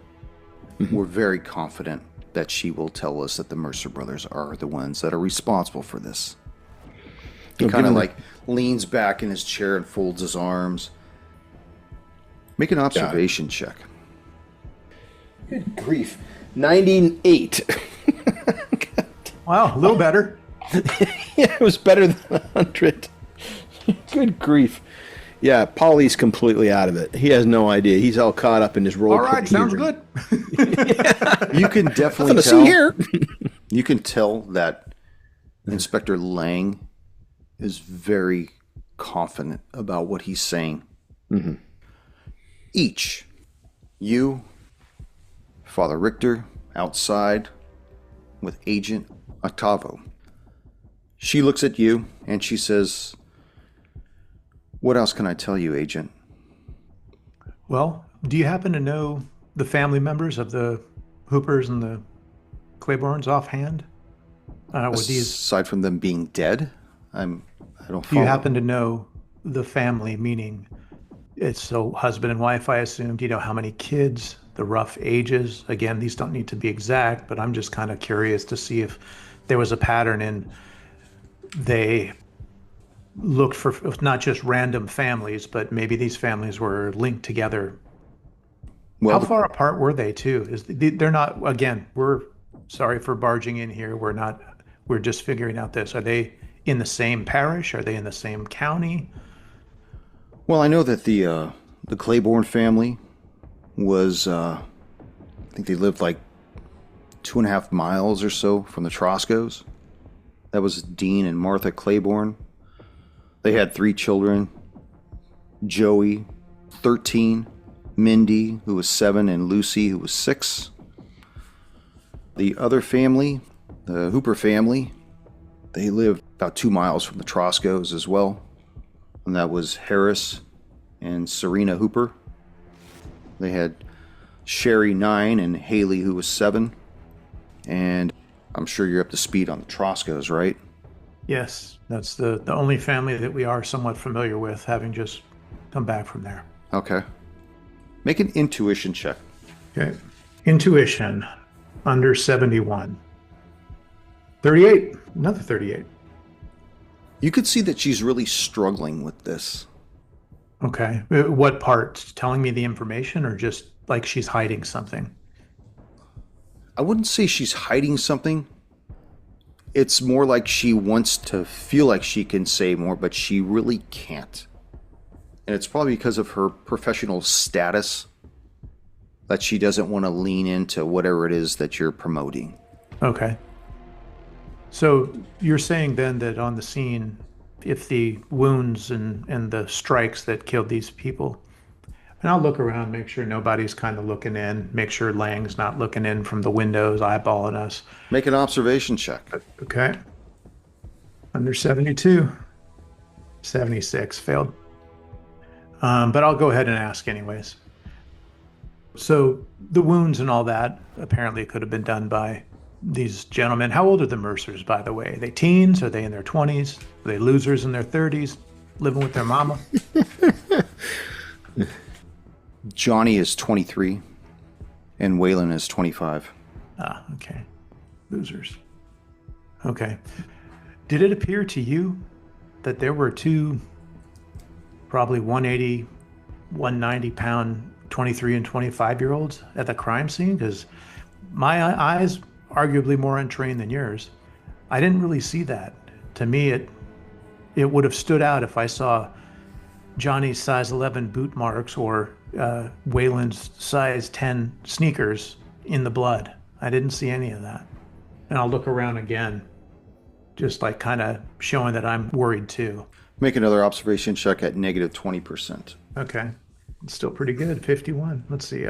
[SPEAKER 1] we're very confident that she will tell us that the Mercer brothers are the ones that are responsible for this. He kind of like leans back in his chair and folds his arms. Make an observation check.
[SPEAKER 3] Good grief. 98.
[SPEAKER 4] Wow, a little better.
[SPEAKER 3] Yeah, it was better than 100. Good grief. Yeah, Paulie's completely out of it. He has no idea. He's all caught up in his role.
[SPEAKER 4] All right, sounds good.
[SPEAKER 1] You can definitely
[SPEAKER 3] Nothing to
[SPEAKER 1] tell.
[SPEAKER 3] see here.
[SPEAKER 1] You can tell that Inspector Lang is very confident about what he's saying.
[SPEAKER 3] Mm-hmm.
[SPEAKER 1] Each, you, Father Richter, outside with Agent Octavo. She looks at you and she says, "What else can I tell you, Agent?"
[SPEAKER 4] Well, do you happen to know the family members of the Hoopers and the Claibornes offhand? With these,
[SPEAKER 1] Aside from them being dead, I don't
[SPEAKER 4] do
[SPEAKER 1] follow.
[SPEAKER 4] you happen to know the family, meaning it's so husband and wife, I assume? Do you know how many kids, the rough ages? Again, these don't need to be exact, but I'm just kind of curious to see if there was a pattern in they looked for not just random families, but maybe these families were linked together.
[SPEAKER 1] Well,
[SPEAKER 4] How far apart were they too? They're not, again, we're sorry for barging in here. We're just figuring out this. Are they in the same parish? Are they in the same county?
[SPEAKER 1] Well, I know that the Claiborne family was, I think they lived like 2.5 miles or so from the Trascos. That was Dean and Martha Claiborne. They had 3 children, Joey, 13, Mindy, who was 7, and Lucy, who was 6. The other family, the Hooper family, they lived about 2 miles from the Trascos as well. And that was Harris and Serena Hooper. They had Sherry, 9, and Haley, who was 7. And I'm sure you're up to speed on the Trascos, right?
[SPEAKER 4] Yes, that's the only family that we are somewhat familiar with, having just come back from there.
[SPEAKER 1] Okay. Make an intuition check.
[SPEAKER 4] Okay. Intuition, under 71. 38, another 38.
[SPEAKER 1] You could see that she's really struggling with this.
[SPEAKER 4] Okay. What part? Telling me the information or just like she's hiding something?
[SPEAKER 1] I wouldn't say she's hiding something. It's more like she wants to feel like she can say more, but she really can't. And it's probably because of her professional status that she doesn't want to lean into whatever it is that you're promoting.
[SPEAKER 4] Okay. So you're saying then that on the scene, if the wounds and the strikes that killed these people, and I'll look around, make sure nobody's kind of looking in, make sure Lang's not looking in from the windows, eyeballing us.
[SPEAKER 1] Make an observation check.
[SPEAKER 4] Okay. Under 72. 76. Failed. But I'll go ahead and ask anyways. So the wounds and all that apparently could have been done by these gentlemen. How old are the Mercers, by the way? Are they teens? Are they in their 20s? Are they losers in their 30s? Living with their mama?
[SPEAKER 1] Johnny is 23 and Waylon is 25.
[SPEAKER 4] Ah, okay. Losers. Okay. Did it appear to you that there were two probably 180, 190-pound 23 and 25-year-olds at the crime scene? Because my eyes arguably more untrained than yours. I didn't really see that. To me, it would have stood out if I saw Johnny's size 11 boot marks or Waylon's size 10 sneakers in the blood. I didn't see any of that. And I'll look around again, just like kind of showing that I'm worried too.
[SPEAKER 1] Make another observation check at negative 20%.
[SPEAKER 4] Okay. It's still pretty good. 51. Let's see.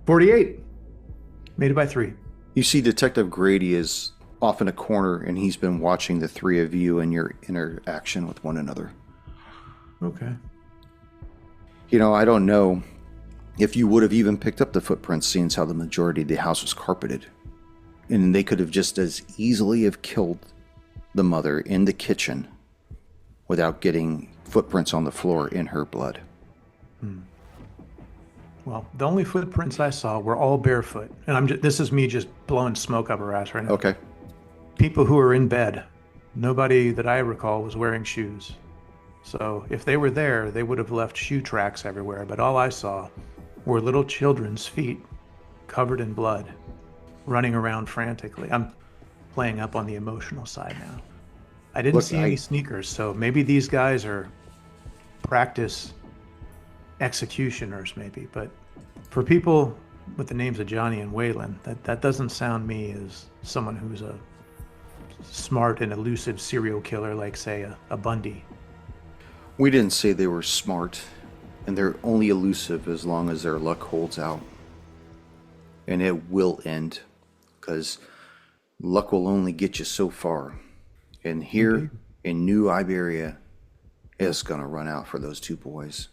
[SPEAKER 4] 48. Made it by 3.
[SPEAKER 1] You see Detective Grady is off in a corner, and he's been watching the three of you and your interaction with one another.
[SPEAKER 4] Okay.
[SPEAKER 1] You know, I don't know if you would have even picked up the footprints, seeing how the majority of the house was carpeted. And they could have just as easily have killed the mother in the kitchen without getting footprints on the floor in her blood.
[SPEAKER 4] Well, the only footprints I saw were all barefoot. And this is me just blowing smoke up her ass right now.
[SPEAKER 1] Okay.
[SPEAKER 4] People who were in bed. Nobody that I recall was wearing shoes. So if they were there, they would have left shoe tracks everywhere. But all I saw were little children's feet covered in blood, running around frantically. I'm playing up on the emotional side now. I didn't see any sneakers, so maybe these guys are practice executioners, maybe. But for people with the names of Johnny and Waylon, that doesn't sound me as someone who's a smart and elusive serial killer like, say, a Bundy.
[SPEAKER 1] We didn't say they were smart, and they're only elusive as long as their luck holds out. And it will end, because luck will only get you so far. And here in New Iberia, it's going to run out for those two boys.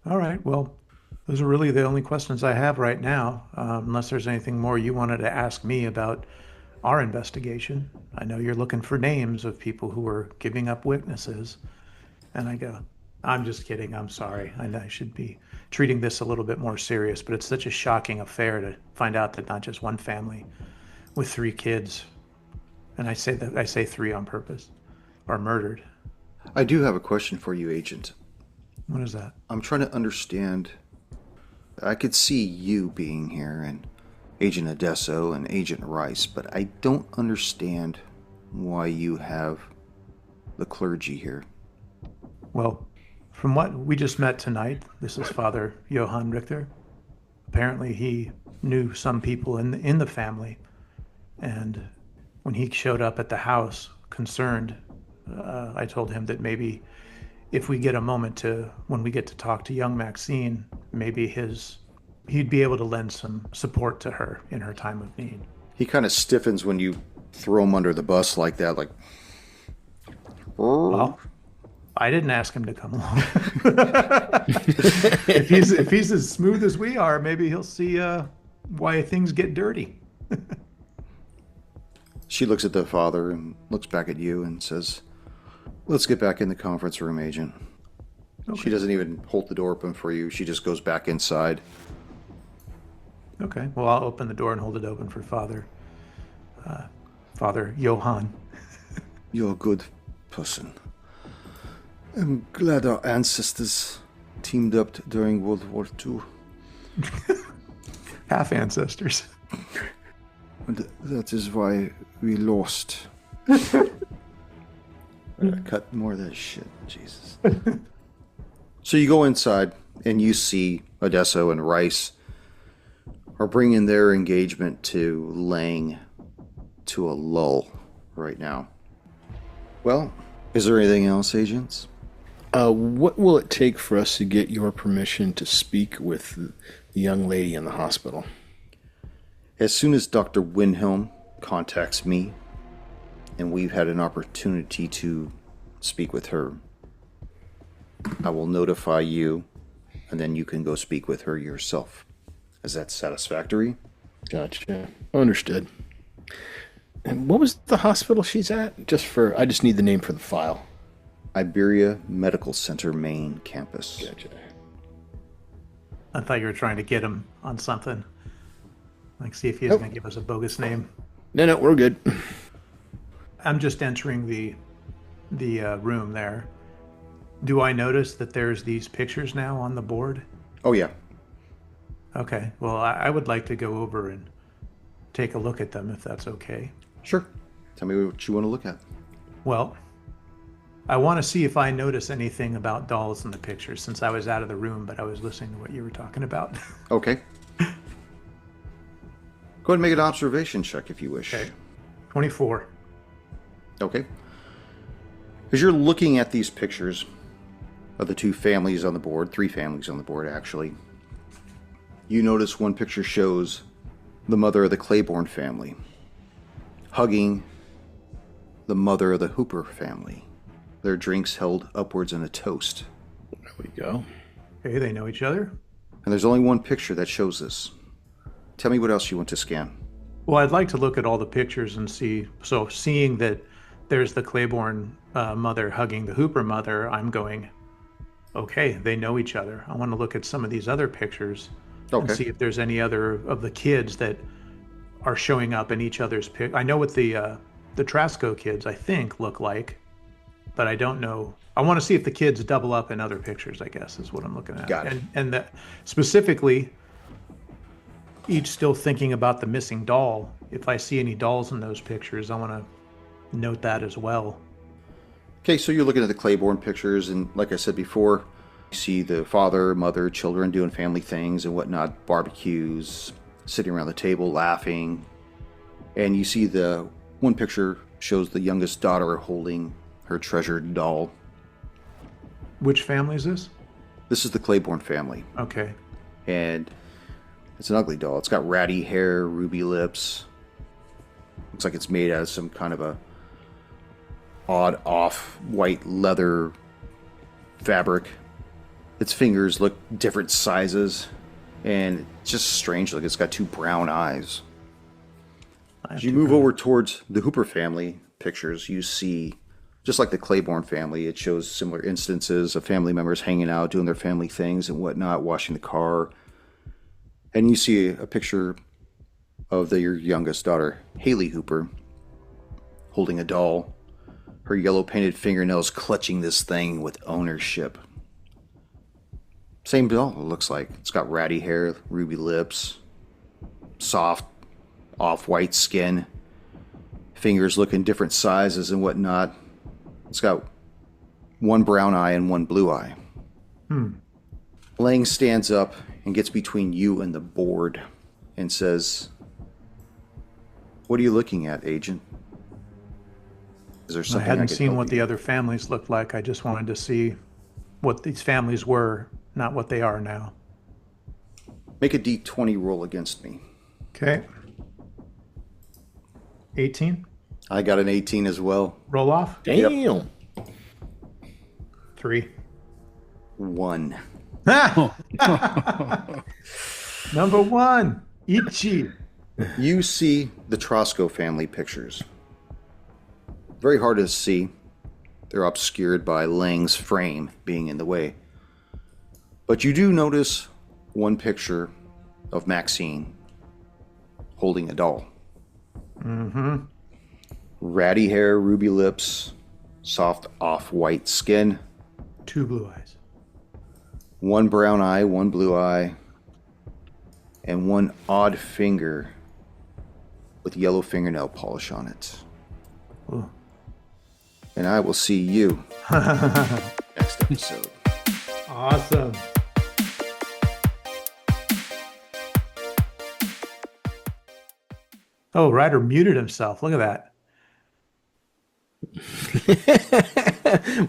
[SPEAKER 4] All right, well, those are really the only questions I have right now, unless there's anything more you wanted to ask me about our investigation. I know you're looking for names of people who were giving up witnesses. And I go, I'm just kidding. I'm sorry. I should be treating this a little bit more serious, but it's such a shocking affair to find out that not just one family with 3 kids, and I say 3 on purpose, are murdered.
[SPEAKER 1] I do have a question for you, Agent.
[SPEAKER 4] What is that?
[SPEAKER 1] I'm trying to understand. I could see you being here and Agent Adesso and Agent Rice, but I don't understand why you have the clergy here.
[SPEAKER 4] Well, from what we just met tonight, this is Father Johann Richter. Apparently he knew some people in the family, and when he showed up at the house concerned, I told him that maybe if we get a moment when we get to talk to young Maxine, maybe he'd be able to lend some support to her in her time of need.
[SPEAKER 1] He kind of stiffens when you throw him under the bus like that, like...
[SPEAKER 4] Well, I didn't ask him to come along. If he's as smooth as we are, maybe he'll see why things get dirty.
[SPEAKER 1] She looks at the father and looks back at you and says, "Let's get back in the conference room, Agent." Okay. She doesn't even hold the door open for you. She just goes back inside.
[SPEAKER 4] Okay. Well, I'll open the door and hold it open for Father Johann.
[SPEAKER 1] You're a good person. I'm glad our ancestors teamed up during World War II.
[SPEAKER 4] Half ancestors.
[SPEAKER 1] And that is why we lost. I gotta cut more of that shit. Jesus. So you go inside and you see Adesso and Rice are bringing their engagement to laying to a lull right now. Well, is there anything else, agents?
[SPEAKER 3] What will it take for us to get your permission to speak with the young lady in the hospital?
[SPEAKER 1] As soon as Dr. Windhelm contacts me, and we've had an opportunity to speak with her, I will notify you, and then you can go speak with her yourself. Is that satisfactory?
[SPEAKER 3] Gotcha. Understood. And what was the hospital she's at? I just need the name for the file.
[SPEAKER 1] Iberia Medical Center main campus.
[SPEAKER 3] Gotcha.
[SPEAKER 4] I thought you were trying to get him on something. Like, see if he was going to give us a bogus name.
[SPEAKER 3] No, we're good.
[SPEAKER 4] I'm just entering the room there. Do I notice that there's these pictures now on the board?
[SPEAKER 1] Oh, yeah.
[SPEAKER 4] Okay. Well, I would like to go over and take a look at them if that's okay.
[SPEAKER 1] Sure. Tell me what you want to look at.
[SPEAKER 4] Well, I want to see if I notice anything about dolls in the pictures since I was out of the room, but I was listening to what you were talking about.
[SPEAKER 1] Okay. Go ahead and make an observation check if you wish.
[SPEAKER 4] Okay. 24.
[SPEAKER 1] Okay. As you're looking at these pictures of the two families on the board, three families on the board actually, you notice one picture shows the mother of the Claiborne family hugging the mother of the Hooper family. Their drinks held upwards in a toast.
[SPEAKER 3] There we go.
[SPEAKER 4] Okay, they know each other.
[SPEAKER 1] And there's only one picture that shows this. Tell me what else you want to scan.
[SPEAKER 4] Well, I'd like to look at all the pictures and see. So seeing that there's the Claiborne mother hugging the Hooper mother, I'm going, okay, they know each other. I want to look at some of these other pictures and see if there's any other of the kids that are showing up in each other's pic. I know what the Trasco kids, I think, look like, but I don't know. I want to see if the kids double up in other pictures, I guess, is what I'm looking at.
[SPEAKER 1] Got it.
[SPEAKER 4] And that specifically, each still thinking about the missing doll. If I see any dolls in those pictures, I want to note that as well.
[SPEAKER 1] Okay, so you're looking at the Claiborne pictures, and like I said before, you see the father, mother, children doing family things and whatnot, barbecues, sitting around the table laughing. And you see the one picture shows the youngest daughter holding her treasured doll.
[SPEAKER 4] Which family is this?
[SPEAKER 1] This is the Claiborne family.
[SPEAKER 4] Okay.
[SPEAKER 1] And it's an ugly doll. It's got ratty hair, ruby lips. Looks like it's made out of some kind of a odd off-white leather fabric. Its fingers look different sizes, and it's just strange. Like it's got two brown eyes. As you move over towards the Hooper family pictures, you see, just like the Claiborne family, it shows similar instances of family members hanging out, doing their family things and whatnot, washing the car. And you see a picture of your youngest daughter, Haley Hooper, holding a doll, her yellow painted fingernails clutching this thing with ownership. Same doll, it looks like. It's got ratty hair, ruby lips, soft, off-white skin, fingers look in different sizes and whatnot. It's got one brown eye and one blue eye. Lang stands up and gets between you and the board and says, "What are you looking at, Agent? Is there
[SPEAKER 4] I
[SPEAKER 1] something
[SPEAKER 4] hadn't
[SPEAKER 1] can
[SPEAKER 4] seen
[SPEAKER 1] help
[SPEAKER 4] what
[SPEAKER 1] you?"
[SPEAKER 4] the other families looked like. I just wanted to see what these families were, not what they are now.
[SPEAKER 1] Make a D20 roll against me.
[SPEAKER 4] Okay. 18.
[SPEAKER 1] I got an 18 as well.
[SPEAKER 4] Roll off.
[SPEAKER 3] Damn.
[SPEAKER 4] 3.
[SPEAKER 1] 1.
[SPEAKER 4] Number 1. Ichi.
[SPEAKER 1] You see the Trasco family pictures. Very hard to see. They're obscured by Lang's frame being in the way. But you do notice one picture of Maxine holding a doll. Ratty hair, ruby lips, soft off-white skin,
[SPEAKER 4] 2 blue eyes.
[SPEAKER 1] one brown eye, one blue eye, and one odd finger with yellow fingernail polish on it.
[SPEAKER 4] Ooh.
[SPEAKER 1] And I will see you next episode.
[SPEAKER 4] Awesome. Oh, Ryder muted himself. Look at that.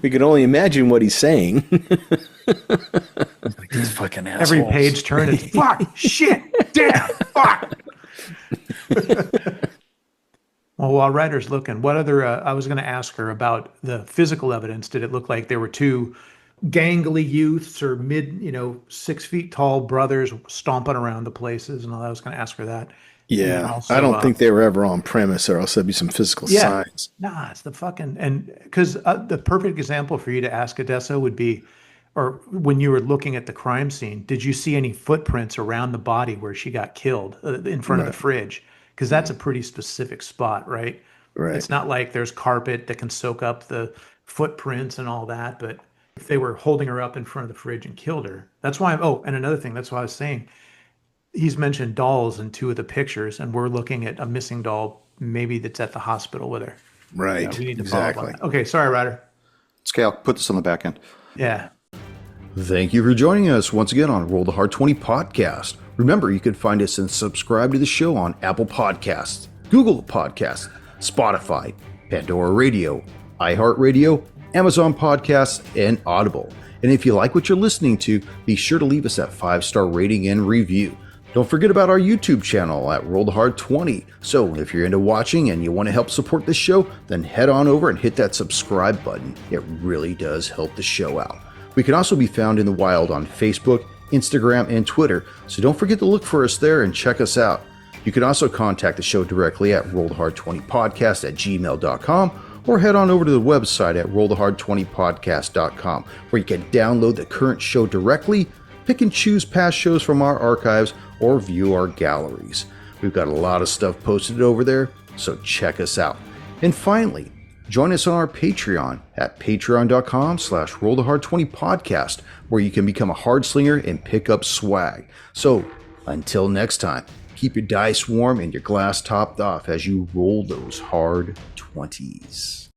[SPEAKER 3] We can only imagine what he's saying.
[SPEAKER 2] Like these fucking assholes.
[SPEAKER 4] Every page turn is fuck, shit, damn, fuck. Well, while Ryder's looking, what other, I was going to ask her about the physical evidence. Did it look like there were two gangly youths or 6 feet tall brothers stomping around the places? And all that. I was going to ask her that.
[SPEAKER 3] Yeah,
[SPEAKER 4] Also,
[SPEAKER 3] I don't think they were ever on premise, or else there'd be some physical signs.
[SPEAKER 4] Nah, it's the fucking, and because the perfect example for you to ask Odessa would be, or when you were looking at the crime scene, did you see any footprints around the body where she got killed in front of the fridge? Because that's a pretty specific spot, right?
[SPEAKER 3] Right.
[SPEAKER 4] It's not like there's carpet that can soak up the footprints and all that. But if they were holding her up in front of the fridge and killed her, that's why. Oh, and another thing, that's why I was saying he's mentioned dolls in two of the pictures, and we're looking at a missing doll, maybe that's at the hospital with her.
[SPEAKER 3] Right.
[SPEAKER 4] Yeah, we need to follow up on
[SPEAKER 3] Exactly.
[SPEAKER 4] that. Okay, sorry, Ryder.
[SPEAKER 1] It's okay, I'll put this on the back end.
[SPEAKER 4] Yeah.
[SPEAKER 1] Thank you for joining us once again on Roll the Hard 20 podcast. Remember, you can find us and subscribe to the show on Apple Podcasts, Google Podcasts, Spotify, Pandora Radio, iHeart Radio, Amazon Podcasts, and Audible. And if you like what you're listening to, be sure to leave us that 5-star rating and review. Don't forget about our YouTube channel at Roll the Hard 20. So if you're into watching and you want to help support this show, then head on over and hit that subscribe button. It really does help the show out. We can also be found in the wild on Facebook, Instagram, and Twitter, so don't forget to look for us there and check us out. You can also contact the show directly at rollthehard20podcast@gmail.com or head on over to the website at rollthehard20podcast.com, where you can download the current show directly, pick and choose past shows from our archives, or view our galleries. We've got a lot of stuff posted over there, so check us out. And finally, join us on our Patreon at patreon.com/rollthehard20podcast, where you can become a hard slinger and pick up swag. So until next time, keep your dice warm and your glass topped off as you roll those hard 20s.